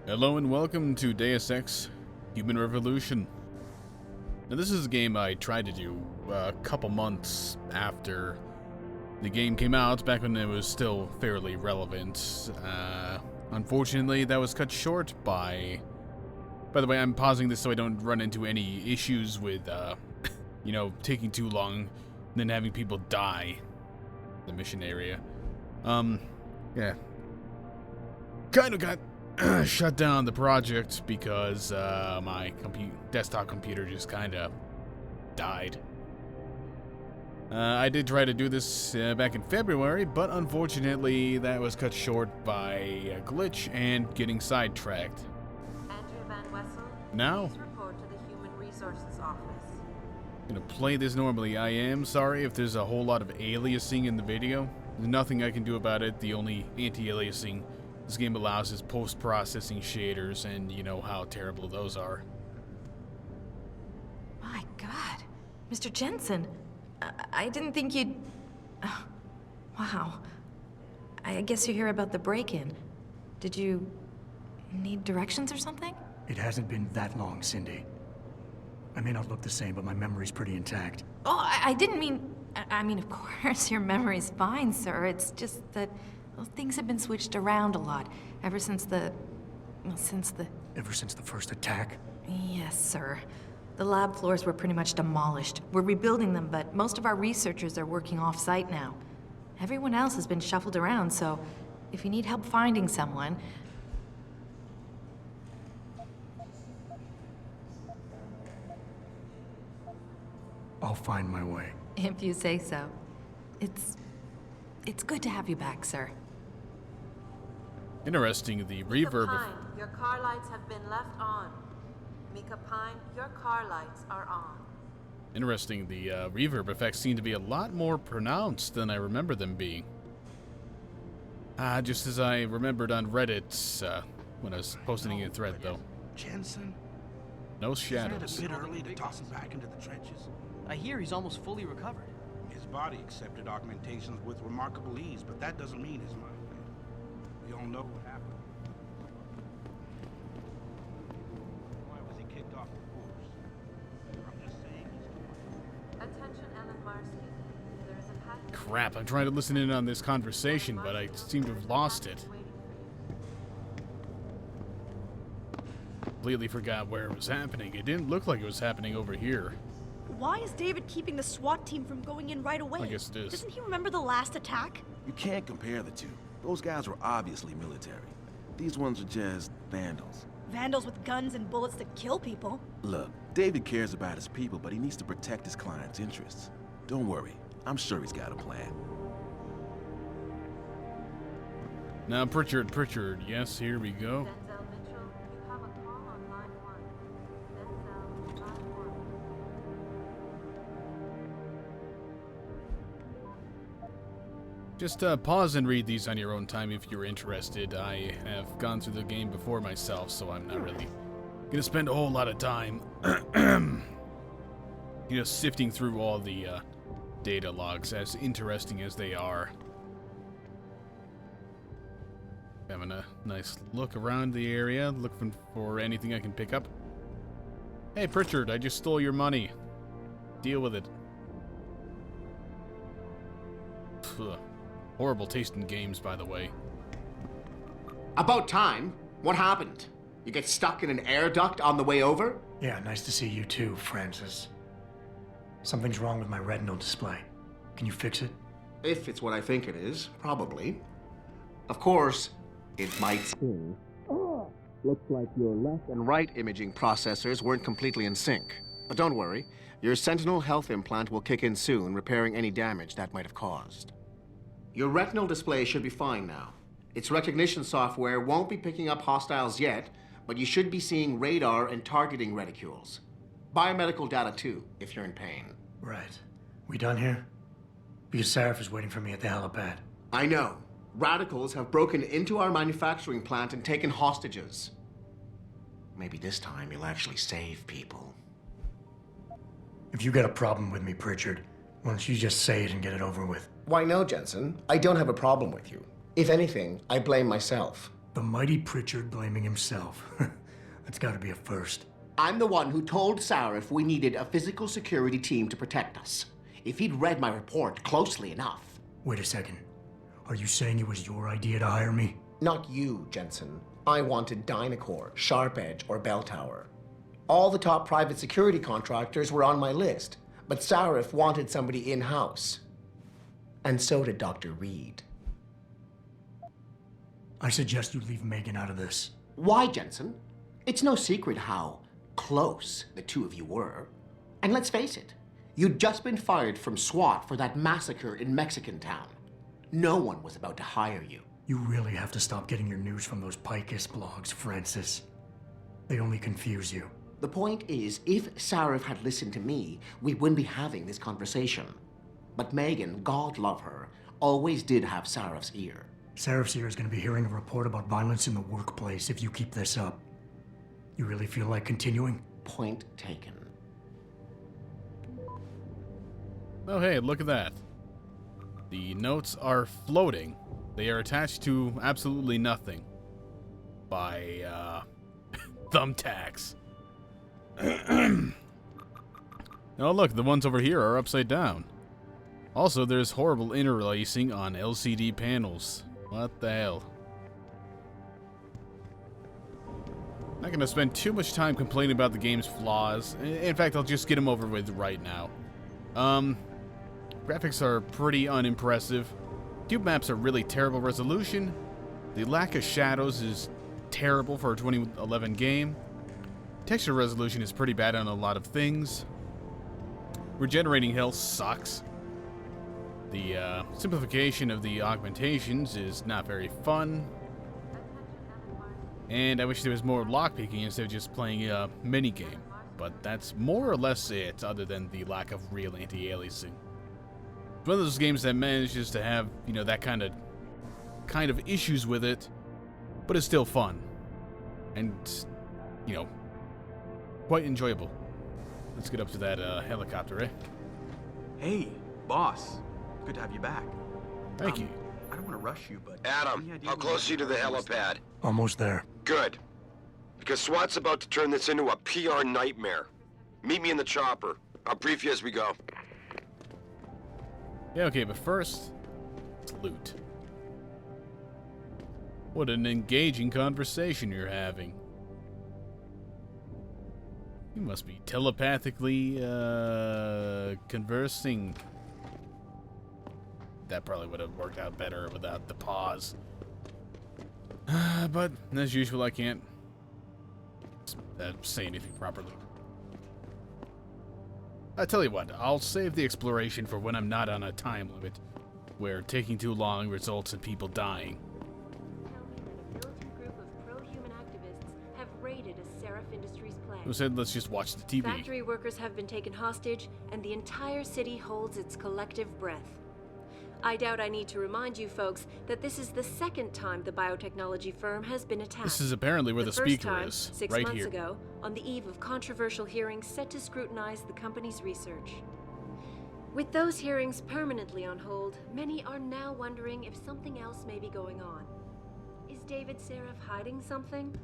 Hello and welcome to Deus Ex Human Revolution. Now this is a game I tried to do a couple months after the game came out, back when it was still fairly relevant. Unfortunately, that was cut short by the way, I'm pausing this so I don't run into any issues with, you know, taking too long and then having people die in the mission area. Yeah. Kind of got shut down the project because my desktop computer just kind of died. I did try to do this back in February, but unfortunately that was cut short by a glitch and getting sidetracked. Andrew Van Wessel, Now, please report to the Human Resources Office. I'm gonna play this normally. I am sorry if there's a whole lot of aliasing in the video. There's nothing I can do about it. The only anti-aliasing this game allows is post-processing shaders, and you know how terrible those are. My God, Mr. Jensen, I didn't think you'd... wow. I guess you hear about the break-in. Did you need directions or something? It hasn't been that long, Cindy. I may not look the same, but my memory's pretty intact. Oh, I didn't mean... I mean, of course, your memory's fine, sir. It's just that... well, things have been switched around a lot ever since the... Ever since the first attack? Yes, sir. The lab floors were pretty much demolished. We're rebuilding them, but most of our researchers are working off-site now. Everyone else has been shuffled around, so if you need help finding someone... I'll find my way. If you say so. It's good to have you back, sir. Interesting, the reverb. Mika Pine, your car lights have been left on. Mika Pine, your car lights are on. Interesting, the reverb effects seem to be a lot more pronounced than I remember them being. Just as I remembered on Reddit when I was posting a thread, though. Jensen? No Is shadows. it a bit early to toss him back into the trenches? I hear he's almost fully recovered. His body accepted augmentations with remarkable ease, but that doesn't mean his mind did. We all know what happened. Why was he kicked off the force? I'm just saying he's Attention, Ellen Marsky. There is a package... Crap, I'm trying to listen in on this conversation, but I seem to have lost it. Completely forgot where it was happening. It didn't look like it was happening over here. Why is David keeping the SWAT team from going in right away? I guess it is. Doesn't he remember the last attack? You can't compare the two. Those guys were obviously military. These ones are just vandals. Vandals with guns and bullets that kill people. Look, David cares about his people, but he needs to protect his client's interests. Don't worry, I'm sure he's got a plan. Now, Pritchard, yes, here we go. Denzel Mitchell, you have a call on line 1. Denzel, line 1. Just pause and read these on your own time if you're interested. I have gone through the game before myself, so I'm not really gonna spend a whole lot of time, you know, sifting through all the data logs, as interesting as they are. Having a nice look around the area, looking for anything I can pick up. Hey, Pritchard, I just stole your money. Deal with it. Ugh. Horrible taste in games, by the way. About time. What happened? You get stuck in an air duct on the way over? Yeah, nice to see you too, Francis. Something's wrong with my retinal display. Can you fix it? If it's what I think it is, probably. Of course, it might seem. Looks like your left and right imaging processors weren't completely in sync. But don't worry, your Sentinel health implant will kick in soon, repairing any damage that might have caused. Your retinal display should be fine now. Its recognition software won't be picking up hostiles yet, but you should be seeing radar and targeting reticules. Biomedical data too, if you're in pain. Right. We done here? Because Sarif is waiting for me at the helipad. I know. Radicals have broken into our manufacturing plant and taken hostages. Maybe this time you'll actually save people. If you got a problem with me, Pritchard, why don't you just say it and get it over with? Why no, Jensen? I don't have a problem with you. If anything, I blame myself. The mighty Pritchard blaming himself. That's gotta be a first. I'm the one who told Sarif we needed a physical security team to protect us. If he'd read my report closely enough. Wait a second. Are you saying it was your idea to hire me? Not you, Jensen. I wanted Dynacore, Sharp Edge, or Bell Tower. All the top private security contractors were on my list, but Sarif wanted somebody in-house. And so did Dr. Reed. I suggest you leave Megan out of this. Why, Jensen? It's no secret how close the two of you were. And let's face it, you'd just been fired from SWAT for that massacre in Mexican Town. No one was about to hire you. You really have to stop getting your news from those Picus blogs, Francis. They only confuse you. The point is, if Sarif had listened to me, we wouldn't be having this conversation. But Megan, God love her, always did have Sarif's ear. Sarif's ear is going to be hearing a report about violence in the workplace if you keep this up. You really feel like continuing? Point taken. Oh hey, look at that. The notes are floating. They are attached to absolutely nothing. By, thumbtacks. Oh look, the ones over here are upside down. Also, there's horrible interlacing on LCD panels. What the hell? Not gonna spend too much time complaining about the game's flaws. In fact, I'll just get them over with right now. Graphics are pretty unimpressive. Cube maps are really terrible resolution. The lack of shadows is terrible for a 2011 game. Texture resolution is pretty bad on a lot of things. Regenerating health sucks. The simplification of the augmentations is not very fun. And I wish there was more lockpicking instead of just playing a minigame. But that's more or less it, other than the lack of real anti-aliasing. It's one of those games that manages to have, you know, that kind of issues with it, but it's still fun. And, you know, quite enjoyable. Let's get up to that helicopter, eh? Hey, boss. Good to have you back. Thank you. I don't want to rush you, but... Adam, how close are you to the helipad? Almost there. Good. Because SWAT's about to turn this into a PR nightmare. Meet me in the chopper. I'll brief you as we go. Yeah, okay, but first, loot. What an engaging conversation you're having. You must be telepathically, conversing. That probably would have worked out better without the pause. But, as usual, I can't say anything properly. I tell you what, I'll save the exploration for when I'm not on a time limit, where taking too long results in people dying. Who said let's just watch the TV? Factory workers have been taken hostage, and the entire city holds its collective breath. I doubt I need to remind you folks that this is the second time the biotechnology firm has been attacked. This is apparently where the speaker first time, is, 6 right months here. ago, on the eve of controversial hearings set to scrutinize the company's research. With those hearings permanently on hold, many are now wondering if something else may be going on. Is David Seraph hiding something?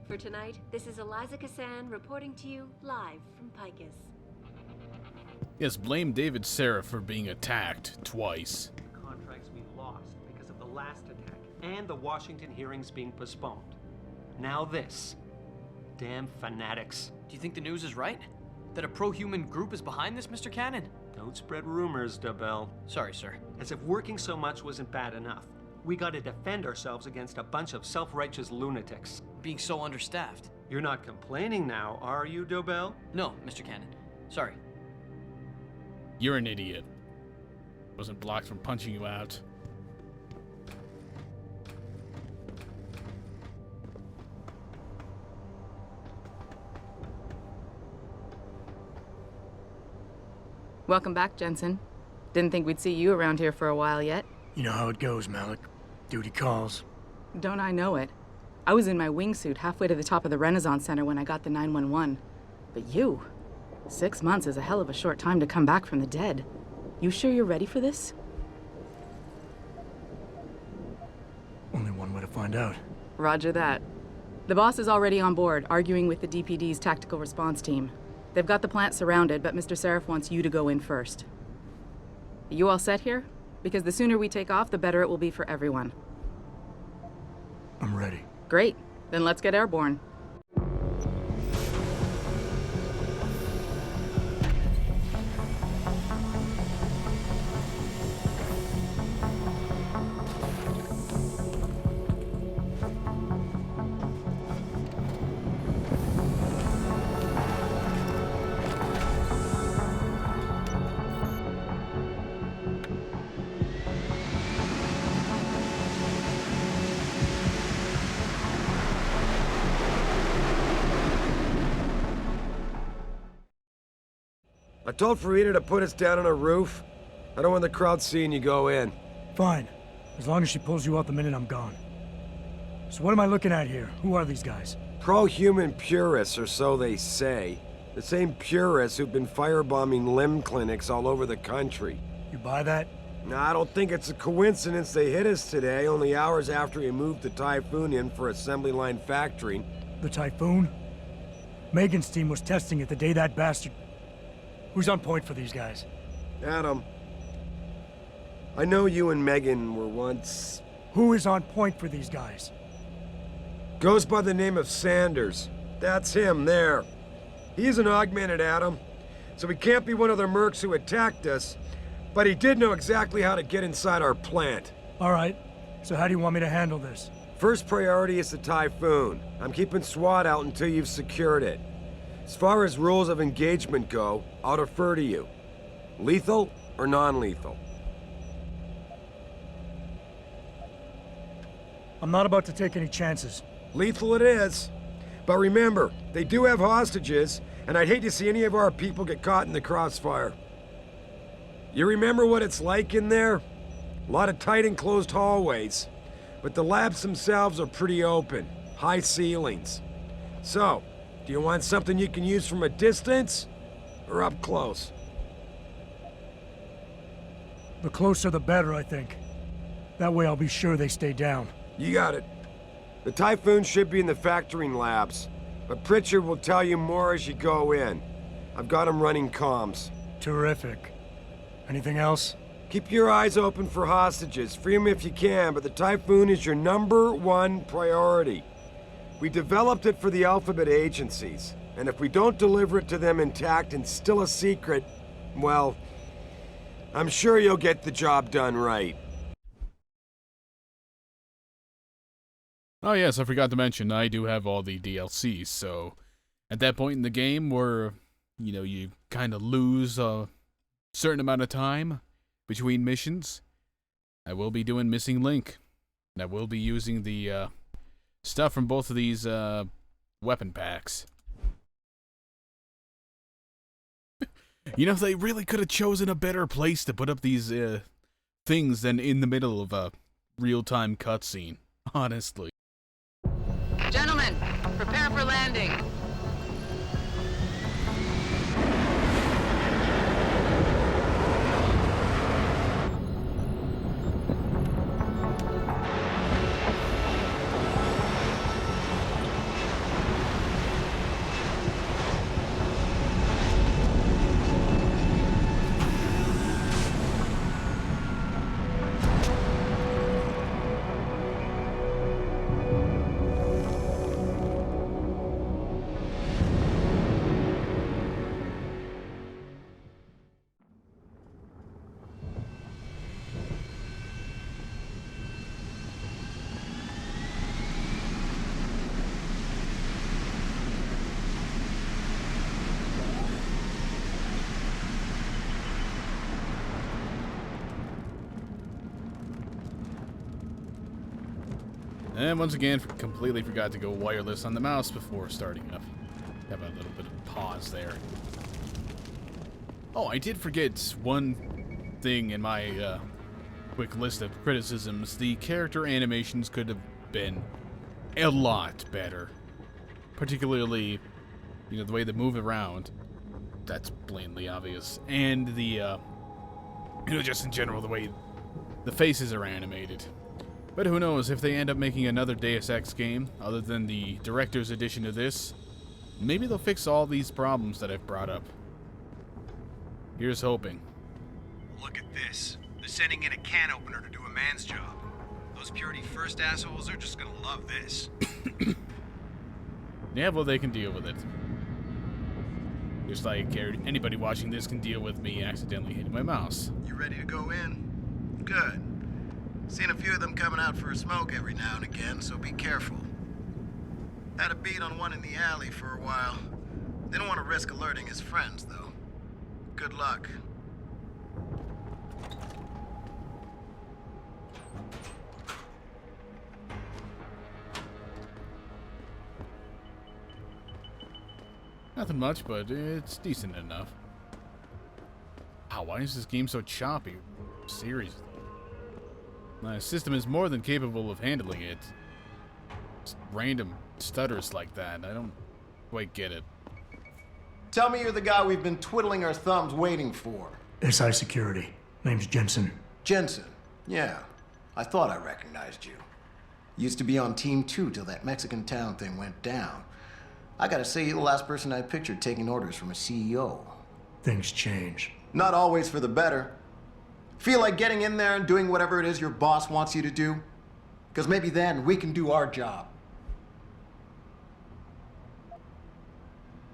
For tonight, this is Eliza Kassan reporting to you live from Picus. Yes, blame David Seraph for being attacked twice. Contracts we lost because of the last attack and the Washington hearings being postponed. Now this. Damn fanatics. Do you think the news is right? That a pro-human group is behind this, Mr. Cannon? Don't spread rumors, Dabel. Sorry, sir. As if working so much wasn't bad enough. We gotta defend ourselves against a bunch of self-righteous lunatics. Being so understaffed. You're not complaining now, are you, Dobell? No, Mr. Cannon. Sorry. You're an idiot. Wasn't blocked from punching you out. Welcome back, Jensen. Didn't think we'd see you around here for a while yet. You know how it goes, Malik. Duty calls. Don't I know it? I was in my wingsuit halfway to the top of the Renaissance Center when I got the 911. But you... 6 months is a hell of a short time to come back from the dead. You sure you're ready for this? Only one way to find out. Roger that. The boss is already on board, arguing with the DPD's tactical response team. They've got the plant surrounded, but Mr. Seraph wants you to go in first. Are you all set here? Because the sooner we take off, the better it will be for everyone. I'm ready. Great. Then let's get airborne. I told Farida to put us down on a roof. I don't want the crowd seeing you go in. Fine. As long as she pulls you out the minute I'm gone. So what am I looking at here? Who are these guys? Pro-human purists, or so they say. The same purists who've been firebombing limb clinics all over the country. You buy that? Nah, I don't think it's a coincidence they hit us today, only hours after we moved the Typhoon in for assembly line factory. The Typhoon? Megan's team was testing it the day that bastard... Who's on point for these guys? Adam. I know you and Megan were once... Who is on point for these guys? Goes by the name of Sanders. That's him, there. He's an augmented Adam, so he can't be one of the mercs who attacked us, but he did know exactly how to get inside our plant. All right. So how do you want me to handle this? First priority is the Typhoon. I'm keeping SWAT out until you've secured it. As far as rules of engagement go, I'll defer to you. Lethal or non-lethal? I'm not about to take any chances. Lethal it is. But remember, they do have hostages, and I'd hate to see any of our people get caught in the crossfire. You remember what it's like in there? A lot of tight enclosed hallways, but the labs themselves are pretty open, high ceilings. So, do you want something you can use from a distance, or up close? The closer the better, I think. That way I'll be sure they stay down. You got it. The Typhoon should be in the factoring labs, but Pritchard will tell you more as you go in. I've got him running comms. Terrific. Anything else? Keep your eyes open for hostages. Free them if you can, but the Typhoon is your #1 priority. We developed it for the Alphabet agencies, and if we don't deliver it to them intact and still a secret, well, I'm sure you'll get the job done right. Oh yes, I forgot to mention, I do have all the DLCs, so at that point in the game where, you know, you kind of lose a certain amount of time between missions, I will be doing Missing Link. And I will be using the stuff from both of these weapon packs. You know, they really could have chosen a better place to put up these things than in the middle of a real-time cutscene, honestly. Gentlemen, prepare for landing. And once again, completely forgot to go wireless on the mouse before starting up. Have a little bit of pause there. Oh, I did forget one thing in my quick list of criticisms. The character animations could have been a lot better. Particularly, you know, the way they move around. That's blatantly obvious. And the, you know, just in general, the way the faces are animated. But who knows, if they end up making another Deus Ex game, other than the director's edition of this, maybe they'll fix all these problems that I've brought up. Here's hoping. Look at this. They're sending in a can opener to do a man's job. Those Purity First assholes are just gonna love this. Yeah, well, they can deal with it. Just like anybody watching this can deal with me accidentally hitting my mouse. You ready to go in? Good. Seen a few of them coming out for a smoke every now and again, so be careful. Had a beat on one in the alley for a while. Didn't want to risk alerting his friends, though. Good luck. Nothing much, but it's decent enough. Wow, why is this game so choppy? Seriously. My system is more than capable of handling it. Just random stutters like that. I don't quite get it. Tell me you're the guy we've been twiddling our thumbs waiting for. SI Security. Name's Jensen. Jensen. Yeah. I thought I recognized you. Used to be on Team 2 till that Mexican town thing went down. I gotta say, you're the last person I pictured taking orders from a CEO. Things change. Not always for the better. Feel like getting in there and doing whatever it is your boss wants you to do? Because maybe then we can do our job.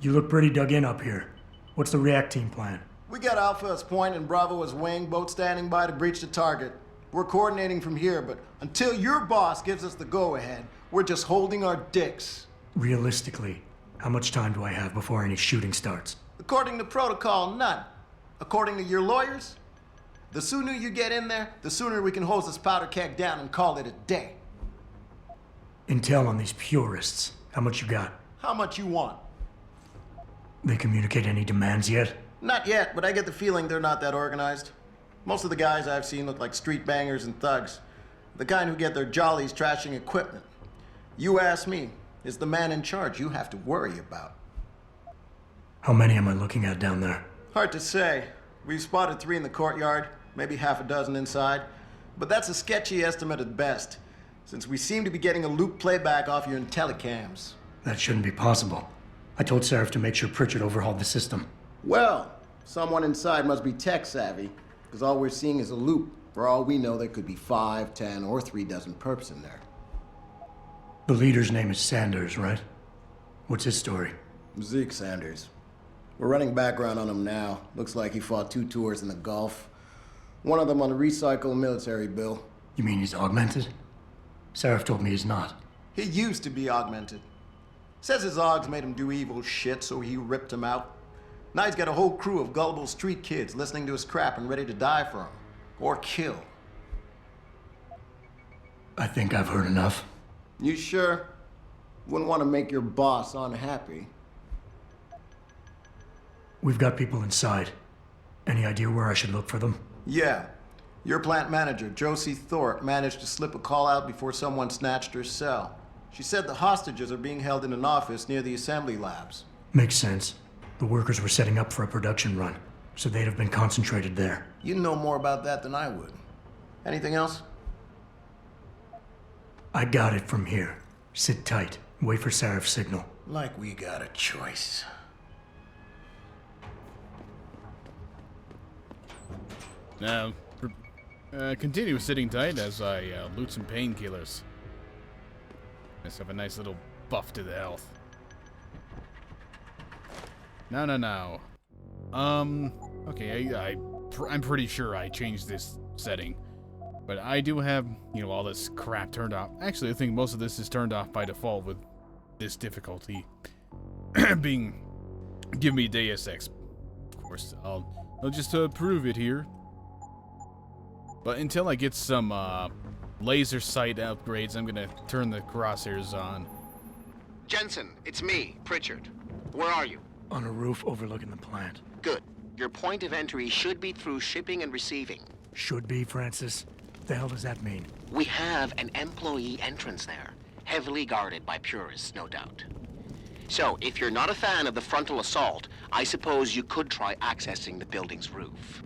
You look pretty dug in up here. What's the React team plan? We got Alpha as point and Bravo as wing, both standing by to breach the target. We're coordinating from here, but until your boss gives us the go-ahead, we're just holding our dicks. Realistically, how much time do I have before any shooting starts? According to protocol, none. According to your lawyers, the sooner you get in there, the sooner we can hose this powder keg down and call it a day. Intel on these purists. How much you got? How much you want? They communicate any demands yet? Not yet, but I get the feeling they're not that organized. Most of the guys I've seen look like street bangers and thugs. The kind who get their jollies trashing equipment. You ask me, is the man in charge you have to worry about. How many am I looking at down there? Hard to say. We've spotted 3 in the courtyard, maybe half a dozen inside. But that's a sketchy estimate at best, since we seem to be getting a loop playback off your telecams. That shouldn't be possible. I told Seraph to make sure Pritchard overhauled the system. Well, someone inside must be tech savvy, because all we're seeing is a loop. For all we know, there could be 5, 10, or 3 dozen perps in there. The leader's name is Sanders, right? What's his story? Zeke Sanders. We're running background on him now. Looks like he fought 2 tours in the Gulf. One of them on a recycled military bill. You mean he's augmented? Seraph told me he's not. He used to be augmented. Says his augs made him do evil shit, so he ripped him out. Now he's got a whole crew of gullible street kids listening to his crap and ready to die for him. Or kill. I think I've heard enough. You sure? Wouldn't want to make your boss unhappy. We've got people inside. Any idea where I should look for them? Yeah. Your plant manager, Josie Thorpe, managed to slip a call out before someone snatched her cell. She said the hostages are being held in an office near the assembly labs. Makes sense. The workers were setting up for a production run, so they'd have been concentrated there. You know more about that than I would. Anything else? I got it from here. Sit tight. Wait for Seraph's signal. Like we got a choice. Now, continue sitting tight as I loot some painkillers. Let's have a nice little buff to the health. No. Okay, I'm pretty sure I changed this setting. But I do have, all this crap turned off. Actually, I think most of this is turned off by default with this difficulty give me Deus Ex. Of course, I'll just prove it here. But until I get some laser sight upgrades, I'm gonna turn the crosshairs on. Jensen, it's me, Pritchard. Where are you? On a roof overlooking the plant. Good. Your point of entry should be through shipping and receiving. Should be, Francis. The hell does that mean? We have an employee entrance there, heavily guarded by purists, no doubt. So, if you're not a fan of the frontal assault, I suppose you could try accessing the building's roof.